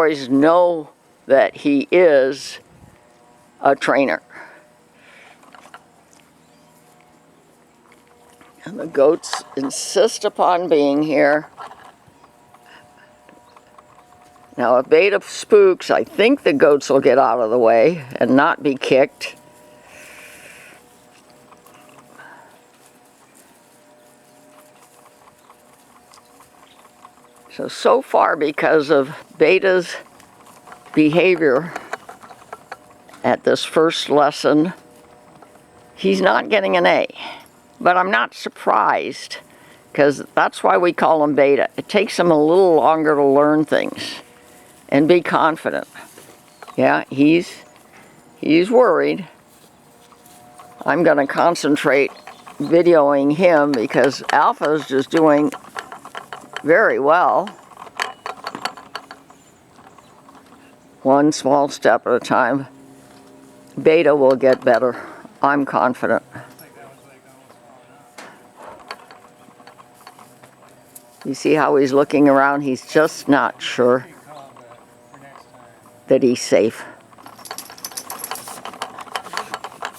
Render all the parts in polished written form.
boys know that he is a trainer. And the goats insist upon being here. Now, if Beta spooks, I think the goats will get out of the way and not be kicked. So far, because of Beta's behavior at this first lesson, he's not getting an A. But I'm not surprised, because that's why we call him Beta. It takes him a little longer to learn things and be confident. Yeah, he's worried. I'm going to concentrate videoing him because Alpha's just doing very well. One small step at a time. Beta will get better. I'm confident. You see how he's looking around? He's just not sure that he's safe.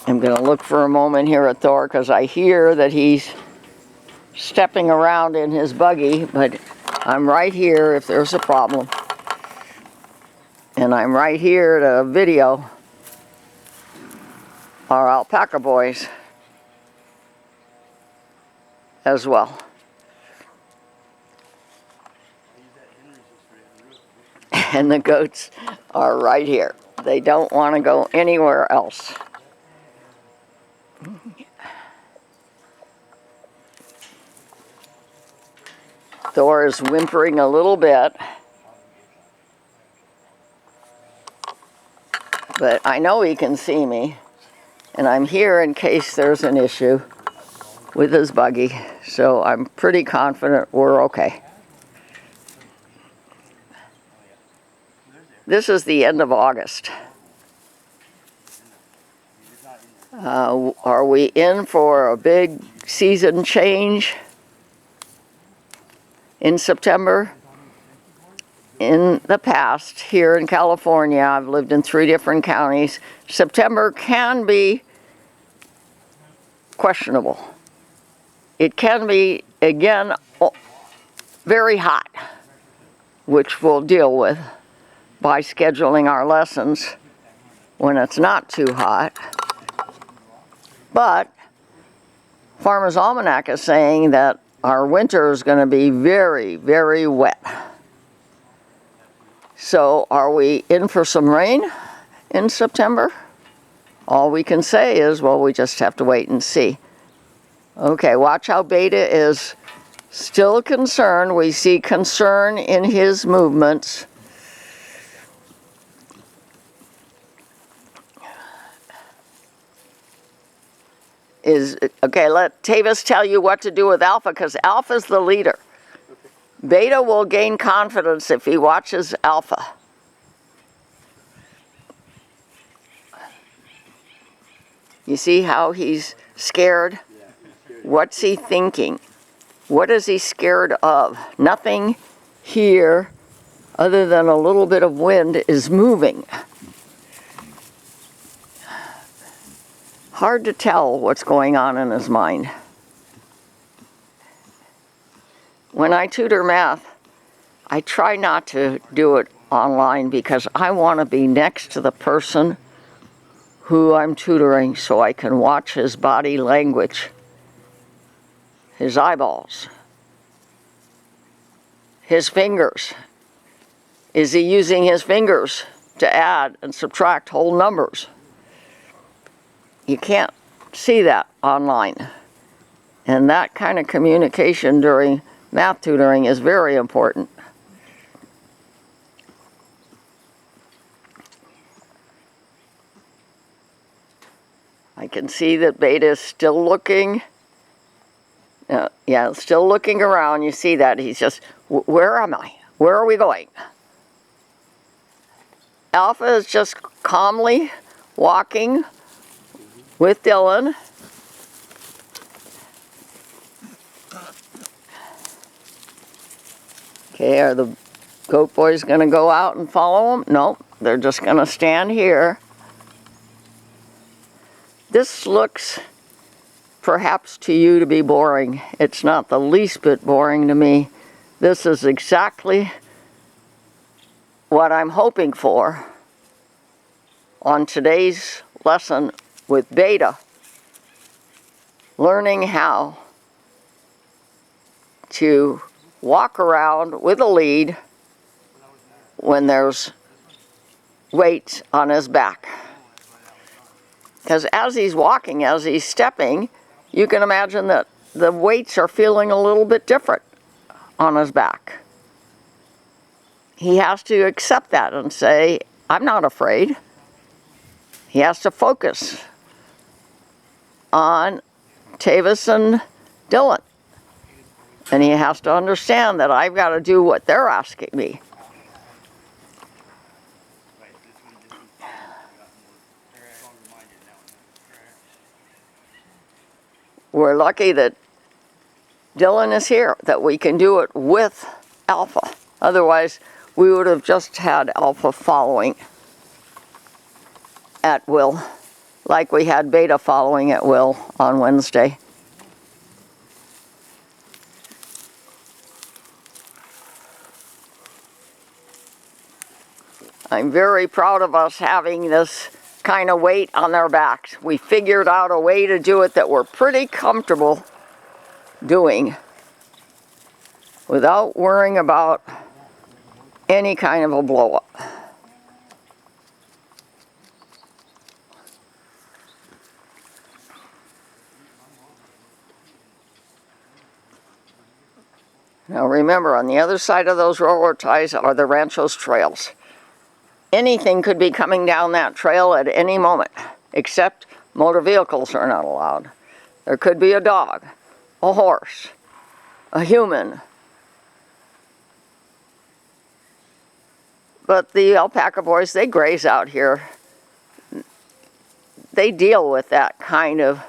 I'm going to look for a moment here at Thor because I hear that he's stepping around in his buggy, but I'm right here if there's a problem. And I'm right here to video our Alpaca boys as well. And the goats are right here. They don't want to go anywhere else. Thor is whimpering a little bit. But I know he can see me. And I'm here in case there's an issue with his buggy. So I'm pretty confident we're okay. This is the end of August. Are we in for a big season change in September? In the past, here in California, I've lived in 3 different counties. September can be questionable. It can be, again, very hot, which we'll deal with by scheduling our lessons when it's not too hot. But Farmer's Almanac is saying that our winter is going to be very, very wet. So are we in for some rain in September? All we can say is, well, we just have to wait and see. Okay, watch how Beta is still concerned. We see concern in his movements. Okay, let Tavis tell you what to do with Alpha, because Alpha's the leader. Beta will gain confidence if he watches Alpha. You see how he's scared? What's he thinking? What is he scared of? Nothing here other than a little bit of wind is moving. Hard to tell what's going on in his mind. When I tutor math, I try not to do it online because I want to be next to the person who I'm tutoring so I can watch his body language, his eyeballs, his fingers. Is he using his fingers to add and subtract whole numbers? You can't see that online. And that kind of communication during math tutoring is very important. I can see that Beta is still looking. Yeah, still looking around. You see that. He's just, where am I? Where are we going? Alpha is just calmly walking with Dylan. Okay, are the Goat boy's going to go out and follow them? Nope, they're just going to stand here. This looks perhaps to you to be boring. It's not the least bit boring to me. This is exactly what I'm hoping for on today's lesson with Beta. Learning how to walk around with a lead when there's weights on his back. Because as he's walking, as he's stepping, you can imagine that the weights are feeling a little bit different on his back. He has to accept that and say, I'm not afraid. He has to focus on Tavis and Dylan. And he has to understand that I've got to do what they're asking me. We're lucky that Dylan is here, that we can do it with Alpha. Otherwise, we would have just had Alpha following at will, like we had Beta following at will on Wednesday. I'm very proud of us having this kind of weight on their backs. We figured out a way to do it that we're pretty comfortable doing without worrying about any kind of a blow up. Now remember, on the other side of those railroad ties are the Rancho's trails. Anything could be coming down that trail at any moment, except motor vehicles are not allowed. There could be a dog, a horse, a human. But the Alpaca boys, they graze out here. They deal with that kind of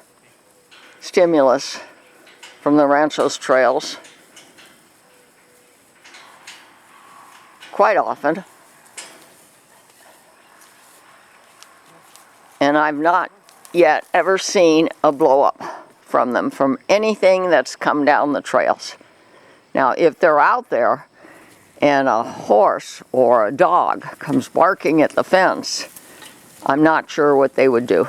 stimulus from the Rancho's trails quite often. And I've not yet ever seen a blow up from them, from anything that's come down the trails. Now, if they're out there and a horse or a dog comes barking at the fence, I'm not sure what they would do.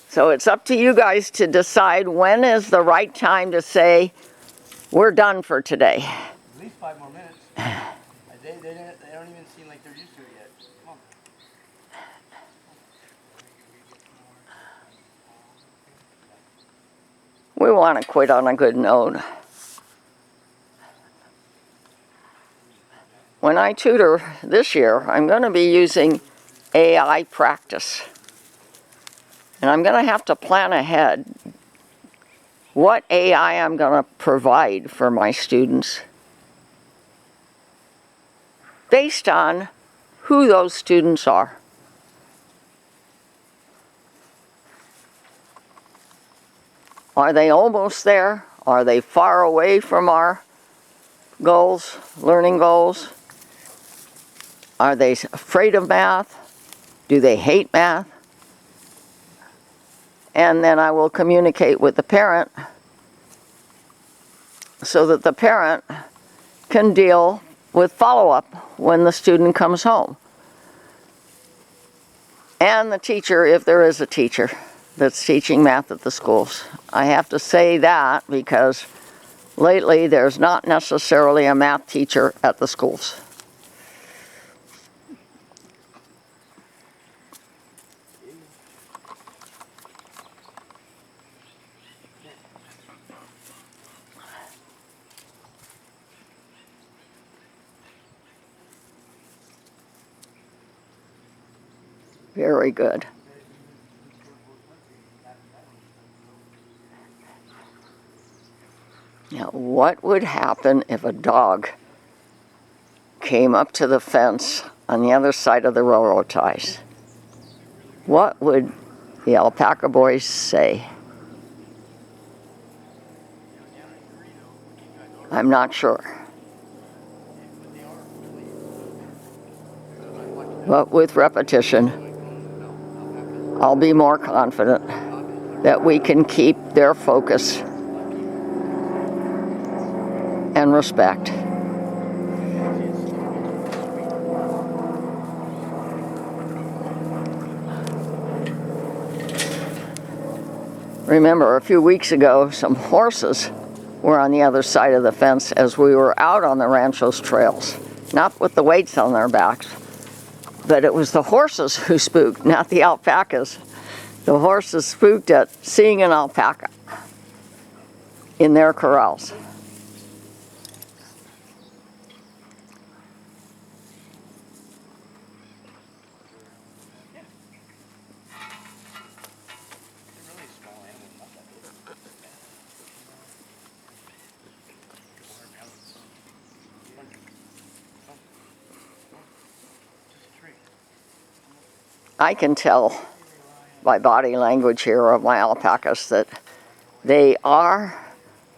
So it's up to you guys to decide when is the right time to say, we're done for today. At least 5 more minutes. They don't even seem like they're used to it yet. Come on. We want to quit on a good note. When I tutor this year, I'm going to be using AI practice. And I'm going to have to plan ahead what AI I'm going to provide for my students based on who those students are. Are they almost there? Are they far away from our goals, learning goals? Are they afraid of math? Do they hate math? And then I will communicate with the parent so that the parent can deal with follow-up when the student comes home. And the teacher, if there is a teacher that's teaching math at the schools. I have to say that because lately there's not necessarily a math teacher at the schools. Very good. Now, what would happen if a dog came up to the fence on the other side of the railroad ties? What would the alpaca boys say. I'm not sure. But with repetition, I'll be more confident that we can keep their focus and respect. Remember, a few weeks ago, some horses were on the other side of the fence as we were out on the rancho's trails. Not with the weights on their backs, but it was the horses who spooked, not the alpacas. The horses spooked at seeing an alpaca in their corrals. I can tell by body language here of my alpacas that they are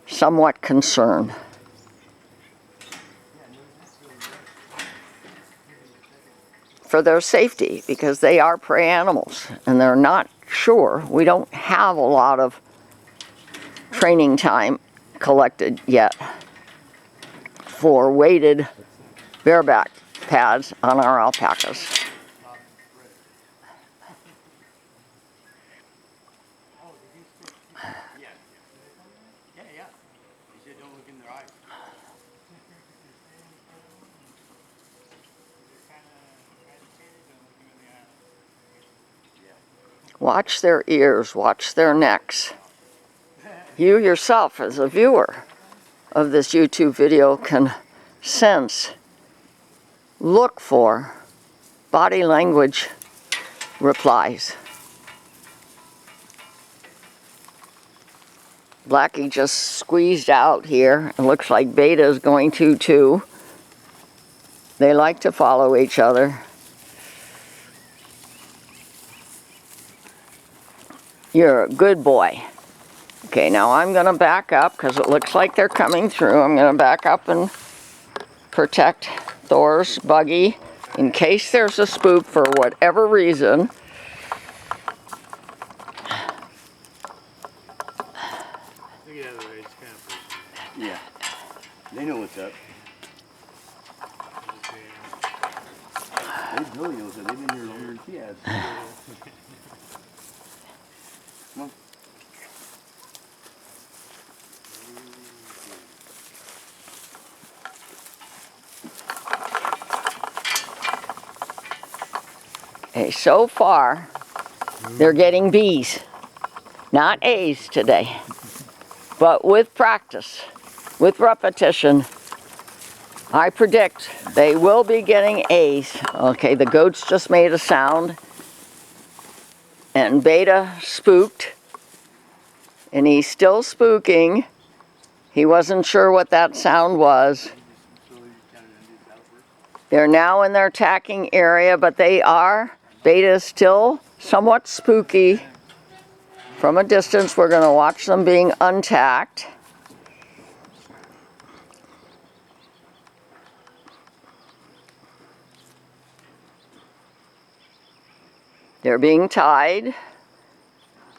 somewhat concerned. For their safety, because they are prey animals and they're not sure. We don't have a lot of training time collected yet for weighted bareback pads on our alpacas. Watch their ears, watch their necks. You yourself, as a viewer of this YouTube video, can sense, look for body language replies. Blackie just squeezed out here. It looks like Beta is going to too. They like to follow each other. You're a good boy. Okay, now I'm going to back up because it looks like they're coming through. I'm going to back up and protect Thor's buggy in case there's a spook for whatever reason. Yeah, they know what's up. Billy knows that. They've been here longer than she has. Come on. Okay, so far, they're getting B's, not A's today. But with practice, with repetition, I predict they will be getting A's. Okay, the goats just made a sound, and Beta spooked, and he's still spooking. He wasn't sure what that sound was. They're now in their attacking area, but Beta is still somewhat spooky. From a distance, we're going to watch them being untacked. They're being tied.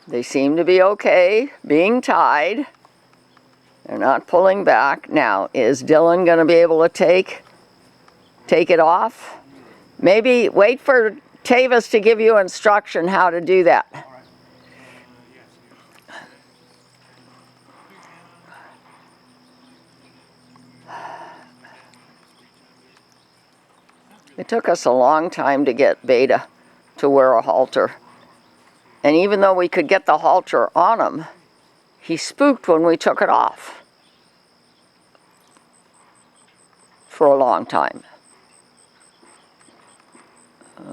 They seem to be okay being tied. They're not pulling back. Now, is Dylan going to be able to take it off? Maybe wait for Tavis to give you instruction how to do that. It took us a long time to get Beta to wear a halter. And even though we could get the halter on him, he spooked when we took it off for a long time.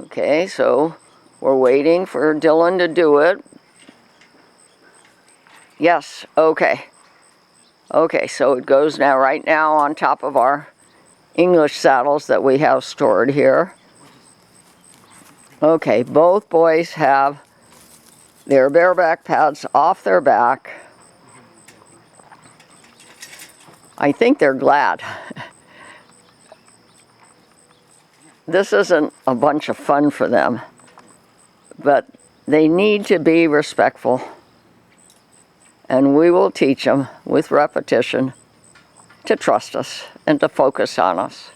Okay, so we're waiting for Dylan to do it. Yes, okay. Okay, so it goes now right now on top of our English saddles that we have stored here. Okay, both boys have their bareback pads off their back. I think they're glad. This isn't a bunch of fun for them, but they need to be respectful, and we will teach them with repetition to trust us and to focus on us.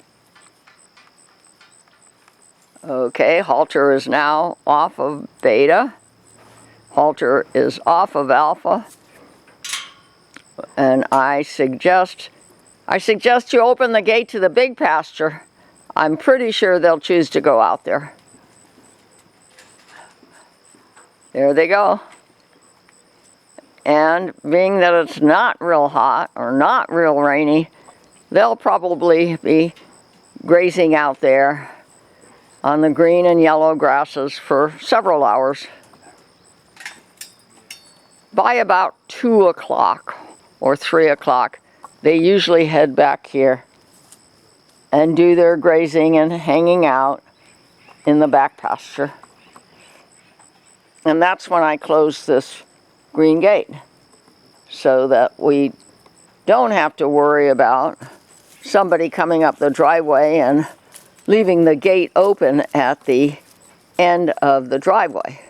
Okay, halter is now off of beta. Halter is off of alpha. And I suggest you open the gate to the big pasture. I'm pretty sure they'll choose to go out there. There they go. And being that it's not real hot or not real rainy, they'll probably be grazing out there on the green and yellow grasses for several hours. By about 2 o'clock or 3 o'clock, they usually head back here and do their grazing and hanging out in the back pasture. And that's when I close this green gate, so that we don't have to worry about somebody coming up the driveway and leaving the gate open at the end of the driveway.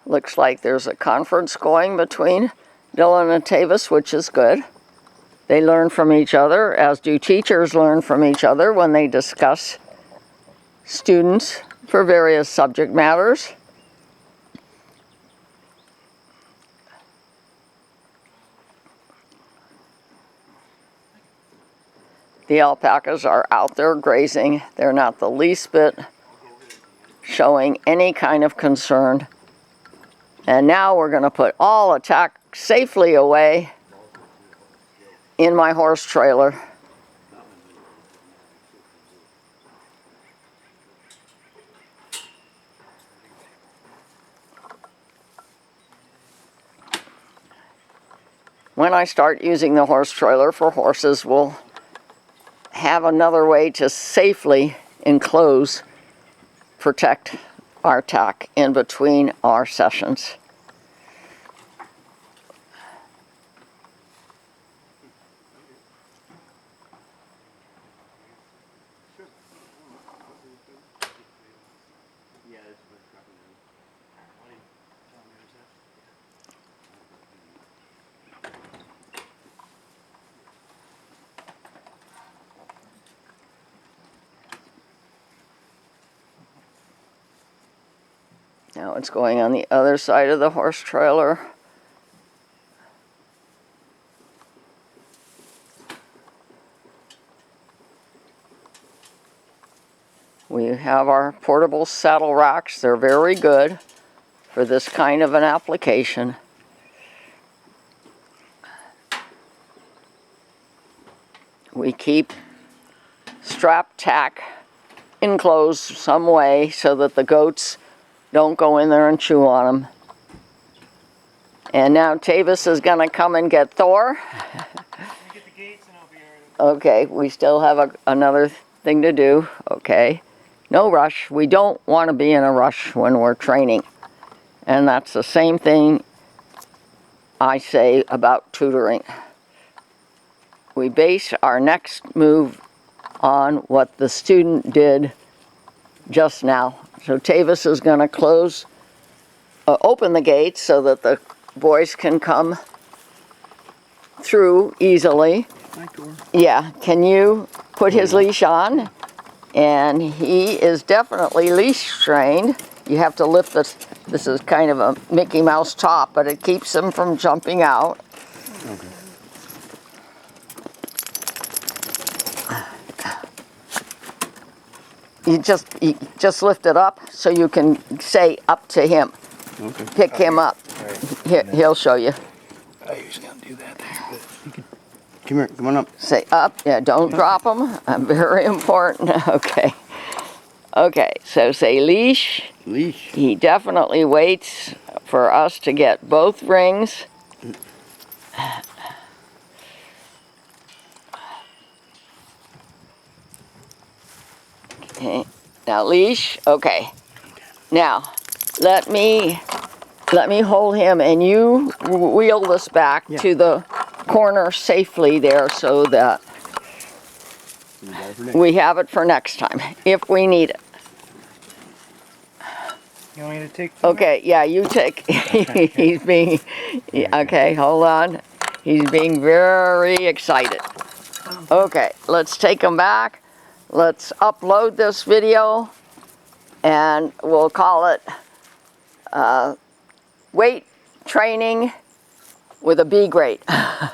Looks like there's a conference going between Dylan and Tavis, which is good. They learn from each other, as do teachers learn from each other when they discuss students for various subject matters. The alpacas are out there grazing. They're not the least bit showing any kind of concern. And now we're going to put all attack safely away in my horse trailer. When I start using the horse trailer for horses, we'll have another way to safely enclose, protect our tack in between our sessions. Now it's going on the other side of the horse trailer. We have our portable saddle racks. They're very good for this kind of an application. We keep strap tack enclosed some way so that the goats don't go in there and chew on them. And now Tavis is going to come and get Thor. Get the gates and I'll be alright. Okay, we still have another thing to do. Okay, no rush. We don't want to be in a rush when we're training. And that's the same thing I say about tutoring. We base our next move on what the student did just now. So Tavis is going to open the gates so that the boys can come through easily. Yeah, can you put his leash on? And he is definitely leash trained. You have to lift this is kind of a Mickey Mouse top, but it keeps him from jumping out. Okay. You just lift it up so you can say up to him. Okay. Pick him up. Right. He'll show you. I usually don't do that there. Come here, come on up. Say up. Yeah, don't drop him. Very important. Okay. Okay, so say leash. Leash. He definitely waits for us to get both rings. Now leash, okay. Now, let me hold him and you wheel this back to the corner safely there so that we have it for next time, if we need it. You want me to take? Okay, yeah, you take, he's being, okay, hold on. He's being very excited. Okay, let's take him back. Let's upload this video and we'll call it weight training with a B grade.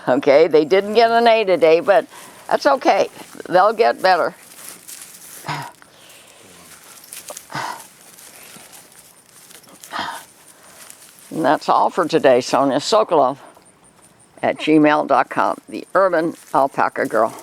Okay, they didn't get an A today, but that's okay. They'll get better. And that's all for today. Sonia Sokolov at gmail.com, the Urban Alpaca Girl.